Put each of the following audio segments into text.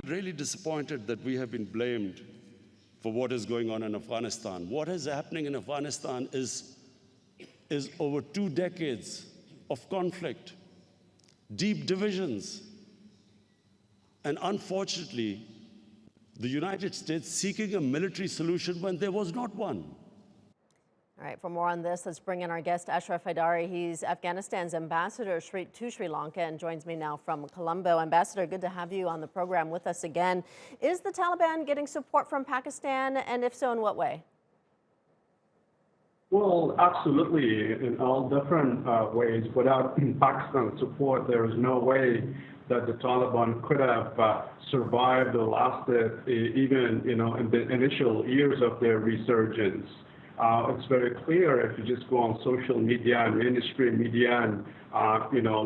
really disappointed that we have been blamed for what is going on in Afghanistan. What is happening in Afghanistan is over 2 decades of conflict, deep divisions, and unfortunately, the United States seeking a military solution when there was not one. All right, for more on this, let's bring in our guest, Ashraf Haidari. He's Afghanistan's ambassador to Sri Lanka and joins me now from Colombo. Ambassador, good to have you on the program with us again. Is the Taliban getting support from Pakistan, and if so, in what way? Well, absolutely, in all different ways. Without Pakistan's support, there is no way that the Taliban could have survived or lasted even, in the initial years of their resurgence. It's very clear if you just go on social media and mainstream media and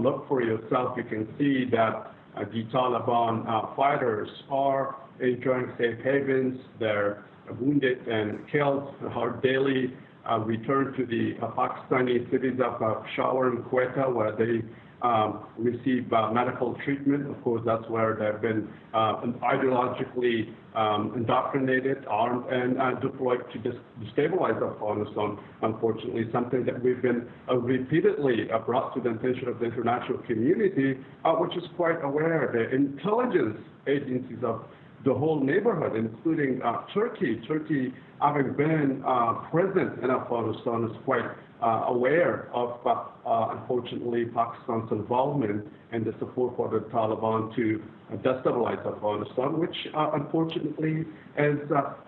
look for yourself, you can see that the Taliban fighters are enjoying safe havens. They're wounded and killed, are daily returned to the Pakistani cities of Peshawar and Quetta, where they receive medical treatment. Of course, that's where they've been ideologically indoctrinated, armed, and deployed to destabilize Afghanistan. Unfortunately, something that we've been repeatedly brought to the attention of the international community, which is quite aware. The intelligence agencies of the whole neighborhood, including Turkey, having been present in Afghanistan, is quite aware of, unfortunately, Pakistan's involvement and the support for the Taliban to destabilize Afghanistan, which unfortunately is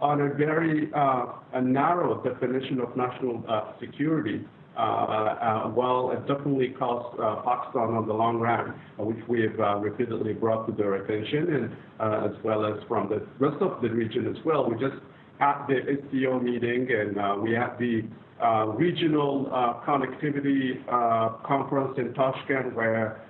on a very narrow definition of national security. While it definitely costs Pakistan on the long run, which we have repeatedly brought to their attention, and as well as from the rest of the region as well. We just had the SCO meeting, and we had the regional connectivity conference in Tashkent, where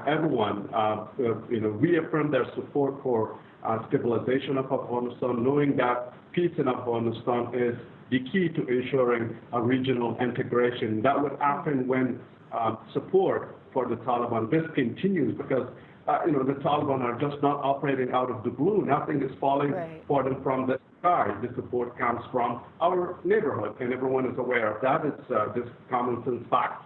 everyone reaffirmed their support for stabilization of Afghanistan, knowing that peace in Afghanistan is the key to ensuring a regional integration. That would happen when support for the Taliban discontinues, because the Taliban are just not operating out of the blue. Nothing is falling for them from the sky. The support comes from our neighborhood, and everyone is aware of that. It's just common sense fact.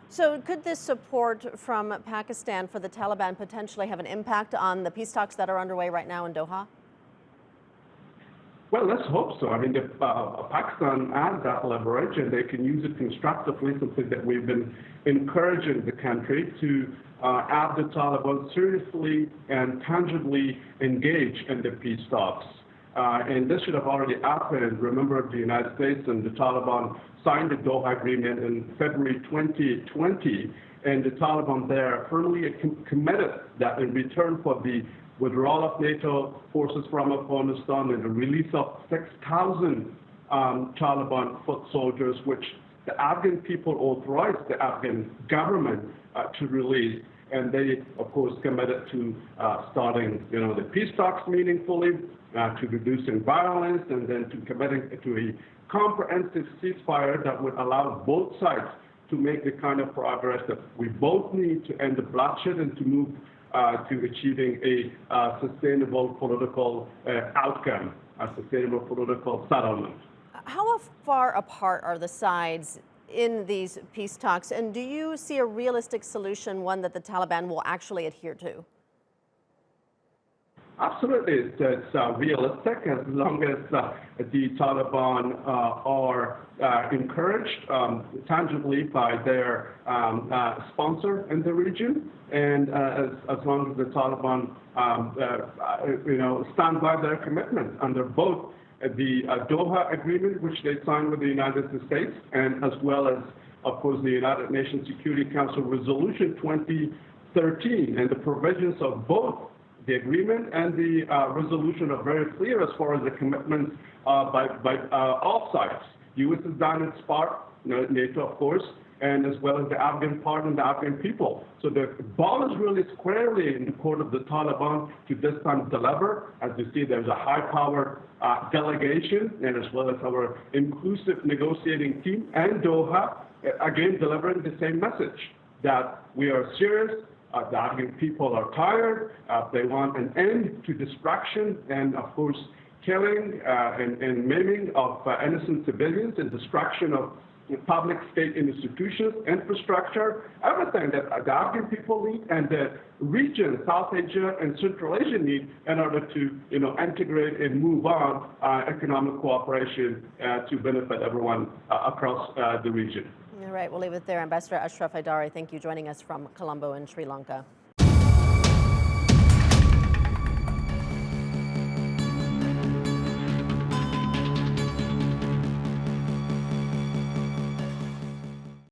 So could this support from Pakistan for the Taliban potentially have an impact on the peace talks that are underway right now in Doha? Well, let's hope so. I mean, if Pakistan has that leverage and they can use it constructively, something that we've been encouraging the country to have the Taliban seriously and tangibly engage in the peace talks. And this should have already happened. Remember, the United States and the Taliban signed the Doha Agreement in February 2020, and the Taliban there firmly committed that in return for the withdrawal of NATO forces from Afghanistan and the release of 6,000 Taliban foot soldiers, which the Afghan people authorized the Afghan government to release. And they, of course, committed to starting, the peace talks meaningfully, to reducing violence, and then to committing to a comprehensive ceasefire that would allow both sides to make the kind of progress that we both need to end the bloodshed and to move to achieving a sustainable political outcome, a sustainable political settlement. How far apart are the sides in these peace talks, and do you see a realistic solution, one that the Taliban will actually adhere to? Absolutely, it's realistic as long as the Taliban are encouraged tangibly by their sponsor in the region, and as long as the Taliban, stand by their commitment under both the Doha Agreement, which they signed with the United States, and as well as, of course, the United Nations Security Council Resolution 2013, and the provisions of both the agreement and the resolution are very clear as far as the commitments by all sides. The U.S. has done its part, NATO, of course, and as well as the Afghan part and the Afghan people. So the ball is really squarely in the court of the Taliban to this time deliver. As you see, there's a high-powered delegation, and as well as our inclusive negotiating team and Doha, again, delivering the same message, that we are serious The Afghan people are tired. They want an end to destruction and, of course, killing and maiming of innocent civilians and destruction of public state institutions, infrastructure, everything that the Afghan people need and the region, South Asia and Central Asia need in order to, integrate and move on economic cooperation to benefit everyone across the region. All right, we'll leave it there. Ambassador Ashraf Haidari, thank you for joining us from Colombo in Sri Lanka.